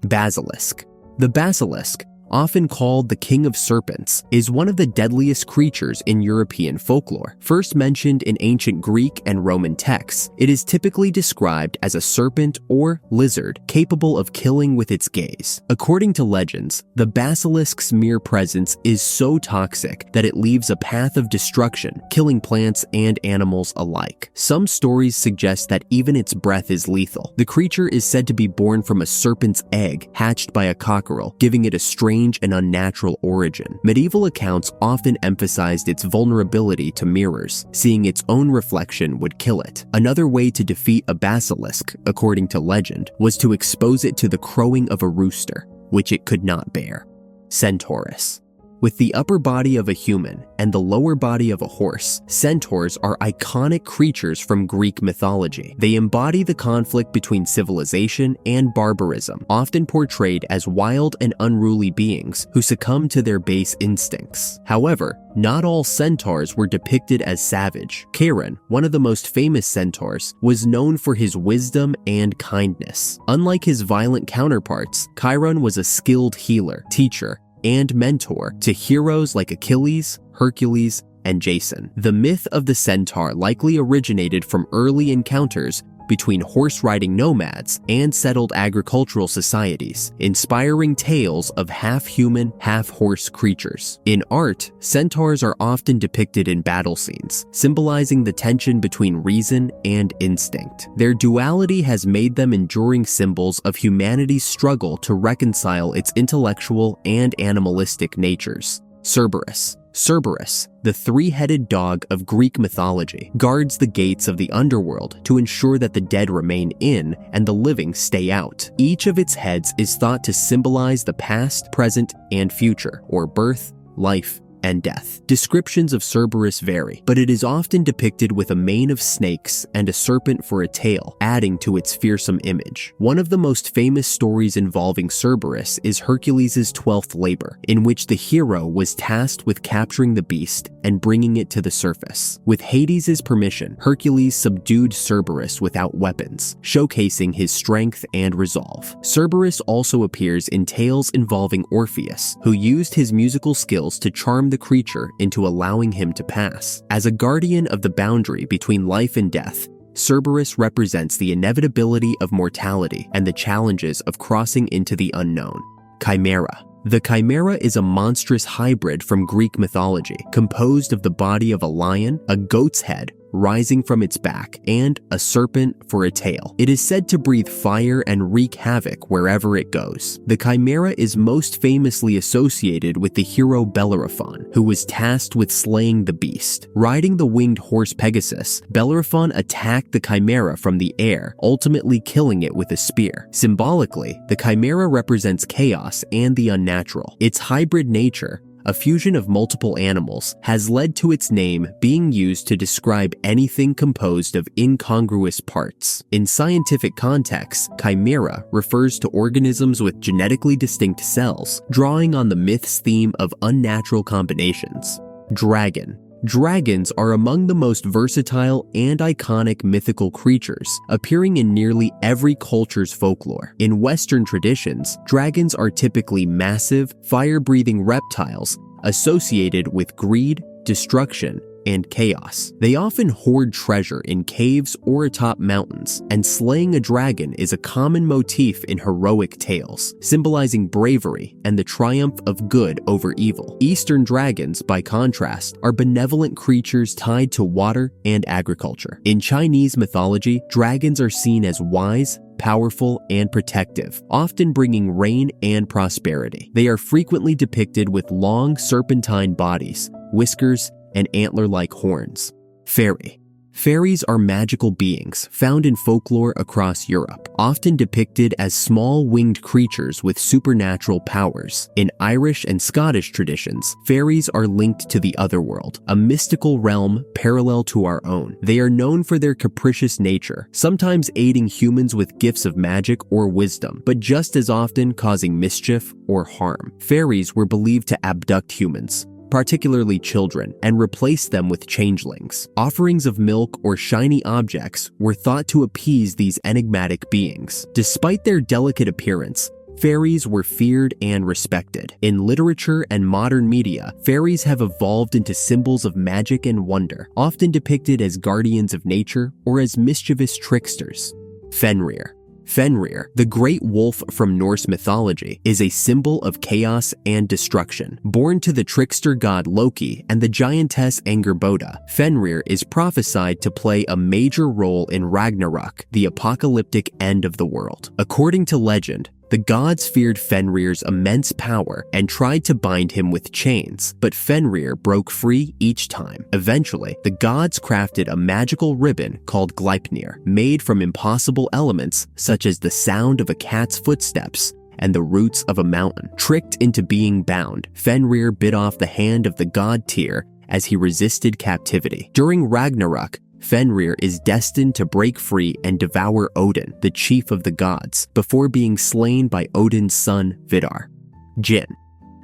Basilisk. The basilisk, often called the King of Serpents, is one of the deadliest creatures in European folklore. First mentioned in ancient Greek and Roman texts, it is typically described as a serpent or lizard capable of killing with its gaze. According to legends, the basilisk's mere presence is so toxic that it leaves a path of destruction, killing plants and animals alike. Some stories suggest that even its breath is lethal. The creature is said to be born from a serpent's egg hatched by a cockerel, giving it a strange and unnatural origin. Medieval accounts often emphasized its vulnerability to mirrors, seeing its own reflection would kill it. Another way to defeat a basilisk, according to legend, was to expose it to the crowing of a rooster, which it could not bear. Centaurus. With the upper body of a human and the lower body of a horse, centaurs are iconic creatures from Greek mythology. They embody the conflict between civilization and barbarism, often portrayed as wild and unruly beings who succumb to their base instincts. However, not all centaurs were depicted as savage. Qilin, one of the most famous centaurs, was known for his wisdom and kindness. Unlike his violent counterparts, Qilin was a skilled healer, teacher, and mentor to heroes like Achilles, Hercules, and Jason. The myth of the centaur likely originated from early encounters between horse-riding nomads and settled agricultural societies, inspiring tales of half-human, half-horse creatures. In art, centaurs are often depicted in battle scenes, symbolizing the tension between reason and instinct. Their duality has made them enduring symbols of humanity's struggle to reconcile its intellectual and animalistic natures. Cerberus. Cerberus, the three-headed dog of Greek mythology, guards the gates of the underworld to ensure that the dead remain in and the living stay out. Each of its heads is thought to symbolize the past, present, and future, or birth, life, and death. Descriptions of Cerberus vary, but it is often depicted with a mane of snakes and a serpent for a tail, adding to its fearsome image. One of the most famous stories involving Cerberus is Hercules' 12th labor, in which the hero was tasked with capturing the beast and bringing it to the surface. With Hades' permission, Hercules subdued Cerberus without weapons, showcasing his strength and resolve. Cerberus also appears in tales involving Orpheus, who used his musical skills to charm the creature into allowing him to pass. As a guardian of the boundary between life and death, Cerberus represents the inevitability of mortality and the challenges of crossing into the unknown. Chimera. The chimera is a monstrous hybrid from Greek mythology, composed of the body of a lion, a goat's head rising from its back, and a serpent for a tail. It is said to breathe fire and wreak havoc wherever it goes. The chimera is most famously associated with the hero Bellerophon, who was tasked with slaying the beast. Riding the winged horse Pegasus, Bellerophon attacked the chimera from the air, ultimately killing it with a spear. Symbolically, the chimera represents chaos and the unnatural. Its hybrid nature, a fusion of multiple animals, has led to its name being used to describe anything composed of incongruous parts. In scientific contexts, chimera refers to organisms with genetically distinct cells, drawing on the myth's theme of unnatural combinations. Dragon. Dragons are among the most versatile and iconic mythical creatures, appearing in nearly every culture's folklore. In Western traditions, dragons are typically massive, fire-breathing reptiles associated with greed, destruction, and chaos. They often hoard treasure in caves or atop mountains, and slaying a dragon is a common motif in heroic tales, symbolizing bravery and the triumph of good over evil. Eastern dragons, by contrast, are benevolent creatures tied to water and agriculture. In Chinese mythology, dragons are seen as wise, powerful, and protective, often bringing rain and prosperity. They are frequently depicted with long serpentine bodies, whiskers, and antler-like horns. Fairy. Fairies are magical beings found in folklore across Europe, often depicted as small winged creatures with supernatural powers. In Irish and Scottish traditions, fairies are linked to the otherworld, a mystical realm parallel to our own. They are known for their capricious nature, sometimes aiding humans with gifts of magic or wisdom, but just as often causing mischief or harm. Fairies were believed to abduct humans, particularly children, and replace them with changelings. Offerings of milk or shiny objects were thought to appease these enigmatic beings. Despite their delicate appearance, Fairies were feared and respected. In literature and modern media, fairies have evolved into symbols of magic and wonder, often depicted as guardians of nature or as mischievous tricksters. Fenrir. Fenrir, the great wolf from Norse mythology, is a symbol of chaos and destruction. Born to the trickster god Loki and the giantess Angerboda, Fenrir is prophesied to play a major role in Ragnarok, the apocalyptic end of the world. According to legend, the gods feared Fenrir's immense power and tried to bind him with chains, but Fenrir broke free each time. Eventually, the gods crafted a magical ribbon called Gleipnir, made from impossible elements such as the sound of a cat's footsteps and the roots of a mountain. Tricked into being bound, Fenrir bit off the hand of the god Tyr as he resisted captivity. During Ragnarok, Fenrir is destined to break free and devour Odin, the chief of the gods, before being slain by Odin's son Vidar. Djinn.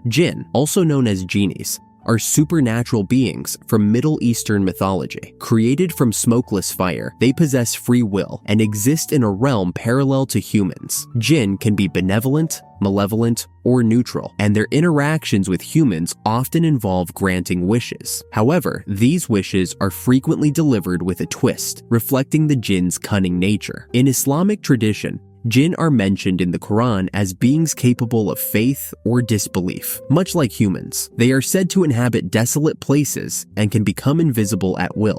Djinn, also known as genies, are supernatural beings from Middle Eastern mythology. Created from smokeless fire, they possess free will and exist in a realm parallel to humans. Djinn can be benevolent, malevolent, or neutral, and their interactions with humans often involve granting wishes. However, these wishes are frequently delivered with a twist, reflecting the jinn's cunning nature. In Islamic tradition, Jinn are mentioned in the Quran as beings capable of faith or disbelief. Much like humans, they are said to inhabit desolate places and can become invisible at will.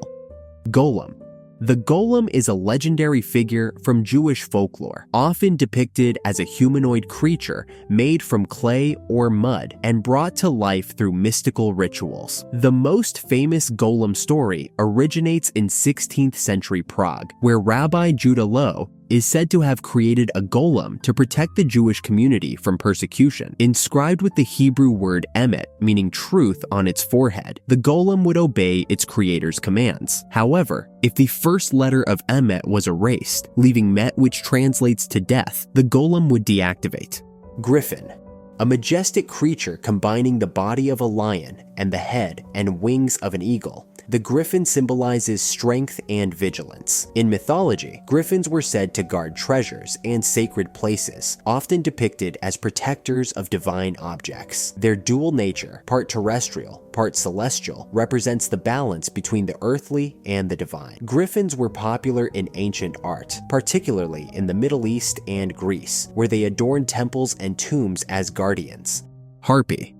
Golem. The golem is a legendary figure from Jewish folklore, often depicted as a humanoid creature made from clay or mud and brought to life through mystical rituals. The most famous golem story originates in 16th century Prague, where Rabbi Judah Loew is said to have created a golem to protect the Jewish community from persecution. Inscribed with the Hebrew word emet, meaning truth, on its forehead, the golem would obey its creator's commands. However, if the first letter of emet was erased, leaving met, which translates to death, the golem would deactivate. Griffin. A majestic creature combining the body of a lion and the head and wings of an eagle, the griffin symbolizes strength and vigilance. In mythology, griffins were said to guard treasures and sacred places, often depicted as protectors of divine objects. Their dual nature, part terrestrial, part celestial, represents the balance between the earthly and the divine. Griffins were popular in ancient art, particularly in the Middle East and Greece, where they adorned temples and tombs as guardians. Harpy.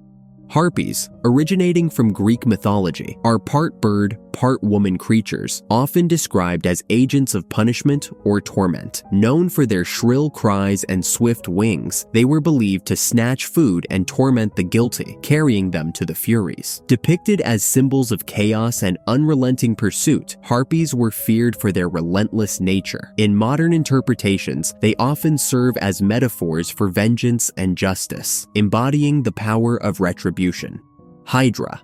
Harpies, originating from Greek mythology, are part bird, part woman creatures, often described as agents of punishment or torment. Known for their shrill cries and swift wings, they were believed to snatch food and torment the guilty, carrying them to the Furies. Depicted as symbols of chaos and unrelenting pursuit, harpies were feared for their relentless nature. In modern interpretations, they often serve as metaphors for vengeance and justice, embodying the power of retribution. Hydra.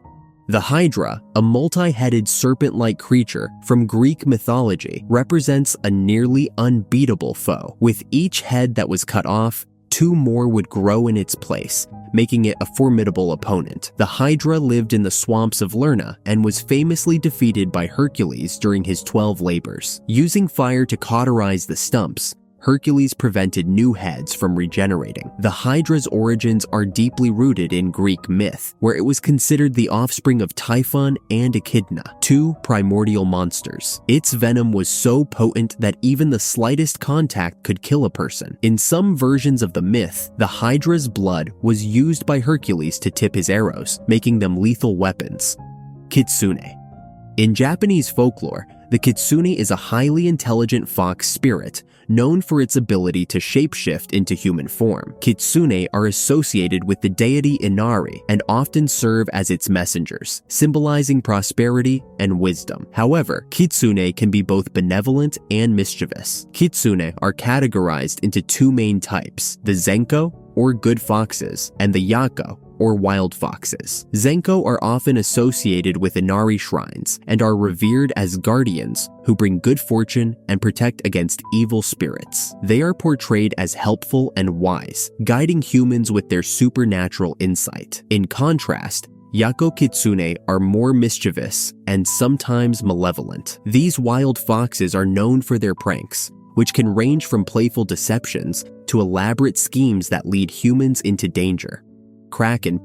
The Hydra, a multi-headed serpent-like creature from Greek mythology, represents a nearly unbeatable foe. With each head that was cut off, 2 more would grow in its place, making it a formidable opponent. The Hydra lived in the swamps of Lerna and was famously defeated by Hercules during his 12 labors. Using fire to cauterize the stumps, Hercules prevented new heads from regenerating. The Hydra's origins are deeply rooted in Greek myth, where it was considered the offspring of Typhon and Echidna, 2 primordial monsters. Its venom was so potent that even the slightest contact could kill a person. In some versions of the myth, the Hydra's blood was used by Hercules to tip his arrows, making them lethal weapons. Kitsune. In Japanese folklore, the kitsune is a highly intelligent fox spirit known for its ability to shapeshift into human form. Kitsune are associated with the deity Inari and often serve as its messengers, symbolizing prosperity and wisdom. However, kitsune can be both benevolent and mischievous. Kitsune are categorized into 2 main types: the zenko, or good foxes, and the yako, or wild foxes. Zenko are often associated with Inari shrines and are revered as guardians who bring good fortune and protect against evil spirits. They are portrayed as helpful and wise, guiding humans with their supernatural insight. In contrast, Yako kitsune are more mischievous and sometimes malevolent. These wild foxes are known for their pranks, which can range from playful deceptions to elaborate schemes that lead humans into danger. Kraken.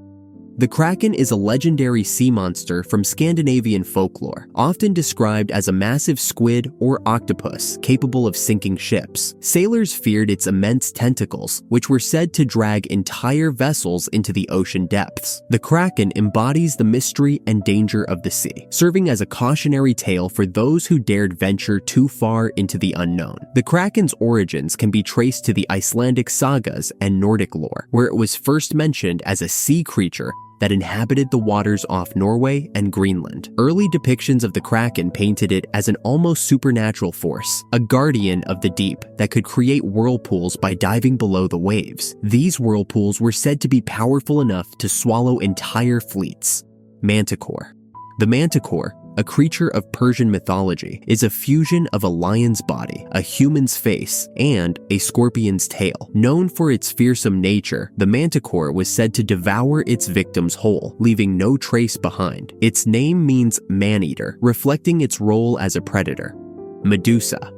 The Kraken is a legendary sea monster from Scandinavian folklore, often described as a massive squid or octopus capable of sinking ships. Sailors feared its immense tentacles, which were said to drag entire vessels into the ocean depths. The Kraken embodies the mystery and danger of the sea, serving as a cautionary tale for those who dared venture too far into the unknown. The Kraken's origins can be traced to the Icelandic sagas and Nordic lore, where it was first mentioned as a sea creature that inhabited the waters off Norway and Greenland. Early depictions of the Kraken painted it as an almost supernatural force, a guardian of the deep that could create whirlpools by diving below the waves. These whirlpools were said to be powerful enough to swallow entire fleets. Manticore. The Manticore, a creature of Persian mythology, is a fusion of a lion's body, a human's face, and a scorpion's tail. Known for its fearsome nature, the Manticore was said to devour its victims whole, leaving no trace behind. Its name means man-eater, reflecting its role as a predator. Medusa.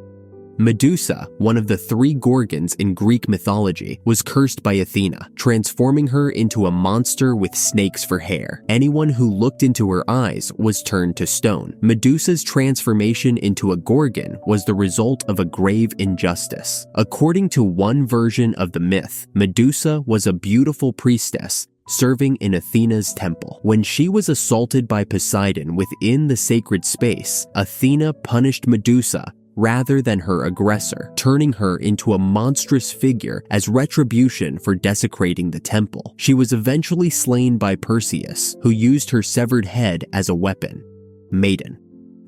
Medusa, one of the three Gorgons in Greek mythology, was cursed by Athena, transforming her into a monster with snakes for hair. Anyone who looked into her eyes was turned to stone. Medusa's transformation into a Gorgon was the result of a grave injustice. According to one version of the myth, Medusa was a beautiful priestess serving in Athena's temple. When she was assaulted by Poseidon within the sacred space, Athena punished Medusa rather than her aggressor, turning her into a monstrous figure as retribution for desecrating the temple. She was eventually slain by Perseus, who used her severed head as a weapon. Maiden.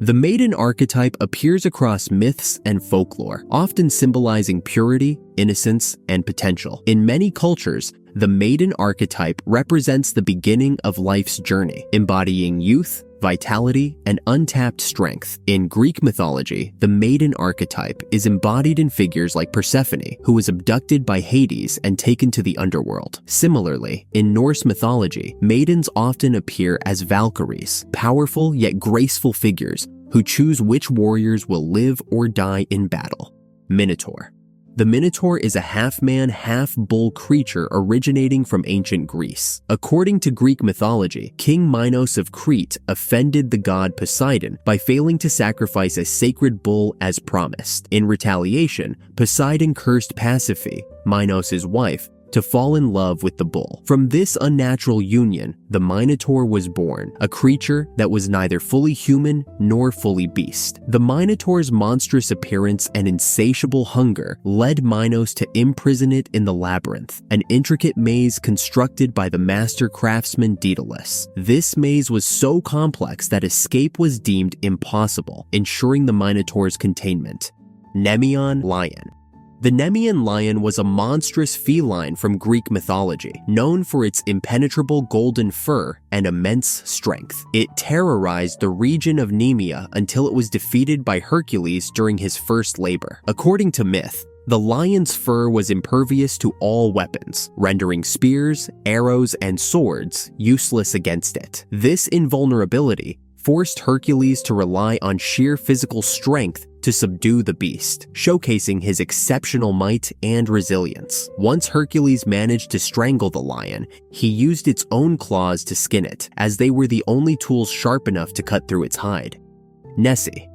The maiden archetype appears across myths and folklore, often symbolizing purity, innocence, and potential. In many cultures, the maiden archetype represents the beginning of life's journey, embodying youth, vitality, and untapped strength. In Greek mythology, the maiden archetype is embodied in figures like Persephone, who was abducted by Hades and taken to the underworld. Similarly, in Norse mythology, maidens often appear as Valkyries, powerful yet graceful figures who choose which warriors will live or die in battle. Minotaur. The Minotaur is a half-man, half-bull creature originating from ancient Greece. According to Greek mythology, King Minos of Crete offended the god Poseidon by failing to sacrifice a sacred bull as promised. In retaliation, Poseidon cursed Pasiphae, Minos' wife, to fall in love with the bull. From this unnatural union, the Minotaur was born, a creature that was neither fully human nor fully beast. The Minotaur's monstrous appearance and insatiable hunger led Minos to imprison it in the labyrinth, an intricate maze constructed by the master craftsman Daedalus. This maze was so complex that escape was deemed impossible, ensuring the Minotaur's containment. Nemean Lion. The Nemean Lion was a monstrous feline from Greek mythology, known for its impenetrable golden fur and immense strength. It terrorized the region of Nemea until it was defeated by Hercules during his first labor. According to myth, the lion's fur was impervious to all weapons, rendering spears, arrows, and swords useless against it. This invulnerability forced Hercules to rely on sheer physical strength to subdue the beast, showcasing his exceptional might and resilience. Once Hercules managed to strangle the lion, he used its own claws to skin it, as they were the only tools sharp enough to cut through its hide. Nessie.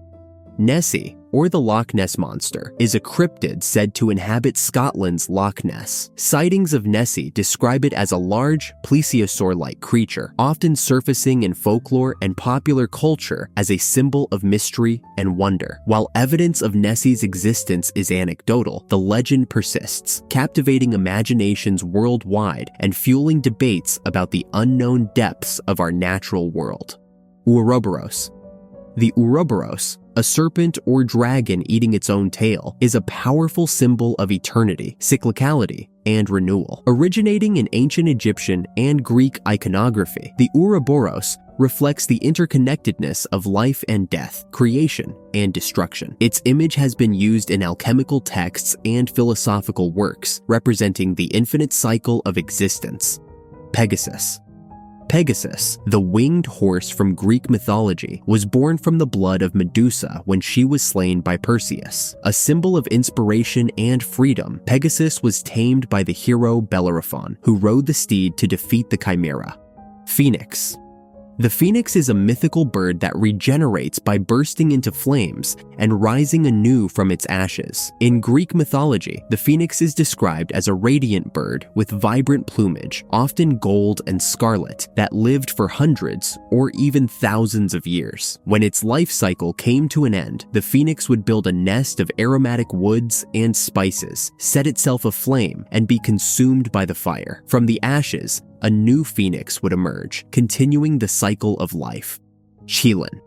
Nessie, or the Loch Ness Monster, is a cryptid said to inhabit Scotland's Loch Ness. Sightings of Nessie describe it as a large, plesiosaur-like creature, often surfacing in folklore and popular culture as a symbol of mystery and wonder. While evidence of Nessie's existence is anecdotal, the legend persists, captivating imaginations worldwide and fueling debates about the unknown depths of our natural world. Ouroboros. The Ouroboros, a serpent or dragon eating its own tail, is a powerful symbol of eternity, cyclicality, and renewal. Originating in ancient Egyptian and Greek iconography, the Ouroboros reflects the interconnectedness of life and death, creation and destruction. Its image has been used in alchemical texts and philosophical works, representing the infinite cycle of existence. Pegasus. Pegasus, the winged horse from Greek mythology, was born from the blood of Medusa when she was slain by Perseus. A symbol of inspiration and freedom, Pegasus was tamed by the hero Bellerophon, who rode the steed to defeat the Chimera. Phoenix. The phoenix is a mythical bird that regenerates by bursting into flames and rising anew from its ashes. In Greek mythology, the phoenix is described as a radiant bird with vibrant plumage, often gold and scarlet, that lived for hundreds or even thousands of years. When its life cycle came to an end, the phoenix would build a nest of aromatic woods and spices, set itself aflame, and be consumed by the fire. From the ashes, a new phoenix would emerge, continuing the cycle of life. Qilin.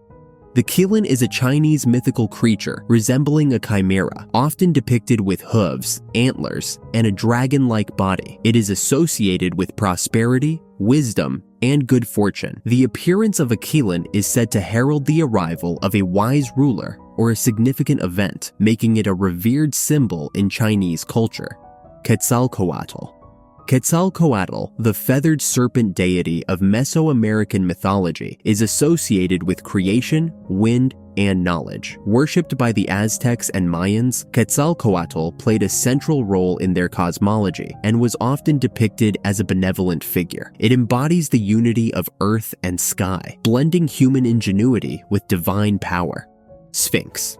The Qilin is a Chinese mythical creature resembling a chimera, often depicted with hooves, antlers, and a dragon-like body. It is associated with prosperity, wisdom, and good fortune. The appearance of a Qilin is said to herald the arrival of a wise ruler or a significant event, making it a revered symbol in Chinese culture. Quetzalcoatl. Quetzalcoatl, the feathered serpent deity of Mesoamerican mythology, is associated with creation, wind, and knowledge. Worshipped by the Aztecs and Mayans, Quetzalcoatl played a central role in their cosmology and was often depicted as a benevolent figure. It embodies the unity of earth and sky, blending human ingenuity with divine power. Sphinx.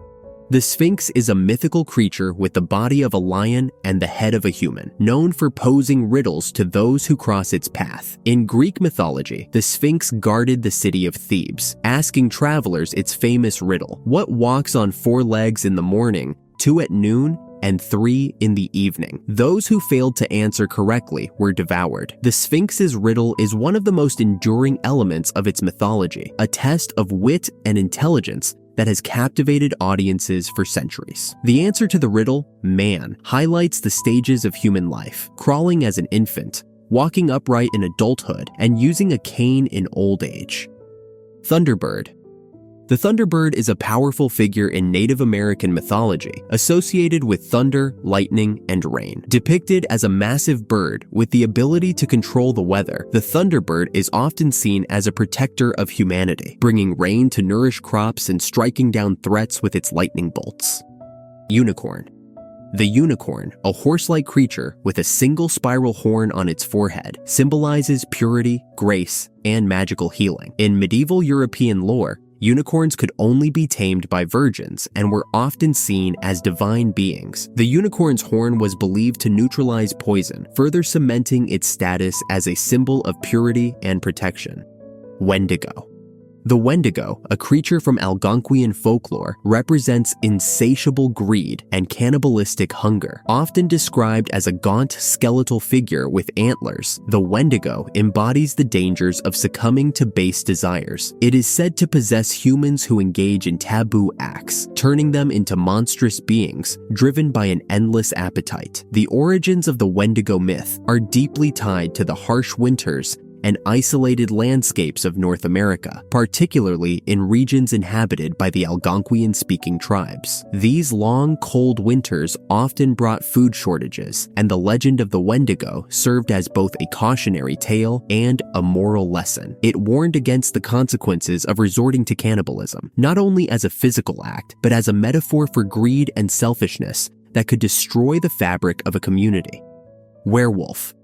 The Sphinx is a mythical creature with the body of a lion and the head of a human, known for posing riddles to those who cross its path. In Greek mythology, the Sphinx guarded the city of Thebes, asking travelers its famous riddle: what walks on 4 legs in the morning, 2 at noon, and 3 in the evening? Those who failed to answer correctly were devoured. The Sphinx's riddle is one of the most enduring elements of its mythology, a test of wit and intelligence that has captivated audiences for centuries. The answer to the riddle, man, highlights the stages of human life: crawling as an infant, walking upright in adulthood, and using a cane in old age. Thunderbird. The Thunderbird is a powerful figure in Native American mythology, associated with thunder, lightning, and rain. Depicted as a massive bird with the ability to control the weather, the Thunderbird is often seen as a protector of humanity, bringing rain to nourish crops and striking down threats with its lightning bolts. Unicorn. The unicorn, a horse-like creature with a single spiral horn on its forehead, symbolizes purity, grace, and magical healing. In medieval European lore, unicorns could only be tamed by virgins and were often seen as divine beings. The unicorn's horn was believed to neutralize poison, further cementing its status as a symbol of purity and protection. Wendigo. The Wendigo, a creature from Algonquian folklore, represents insatiable greed and cannibalistic hunger. Often described as a gaunt skeletal figure with antlers, the Wendigo embodies the dangers of succumbing to base desires. It is said to possess humans who engage in taboo acts, turning them into monstrous beings driven by an endless appetite. The origins of the Wendigo myth are deeply tied to the harsh winters and isolated landscapes of North America, particularly in regions inhabited by the Algonquian-speaking tribes. These long, cold winters often brought food shortages, and the legend of the Wendigo served as both a cautionary tale and a moral lesson. It warned against the consequences of resorting to cannibalism, not only as a physical act, but as a metaphor for greed and selfishness that could destroy the fabric of a community. Werewolf.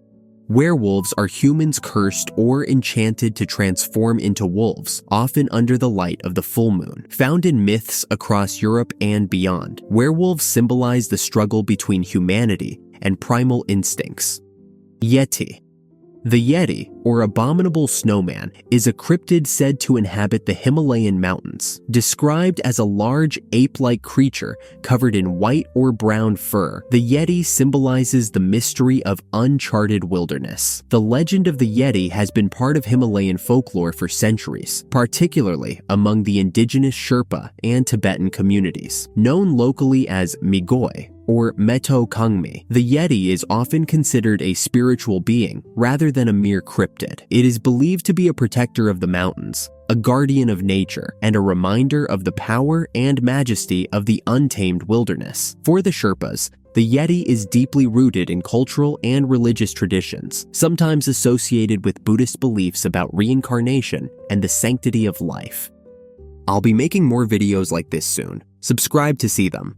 Werewolves are humans cursed or enchanted to transform into wolves, often under the light of the full moon. Found in myths across Europe and beyond, werewolves symbolize the struggle between humanity and primal instincts. Yeti. The Yeti, or abominable snowman, is a cryptid said to inhabit the Himalayan mountains. Described as a large ape-like creature covered in white or brown fur, the Yeti symbolizes the mystery of uncharted wilderness. The legend of the Yeti has been part of Himalayan folklore for centuries, particularly among the indigenous Sherpa and Tibetan communities. Known locally as Migoi, or Meto Kangmi, the Yeti is often considered a spiritual being rather than a mere cryptid. It is believed to be a protector of the mountains, a guardian of nature, and a reminder of the power and majesty of the untamed wilderness. For the Sherpas, The Yeti is deeply rooted in cultural and religious traditions, sometimes associated with Buddhist beliefs about reincarnation and the sanctity of life. I'll be making more videos like this soon. Subscribe to see them.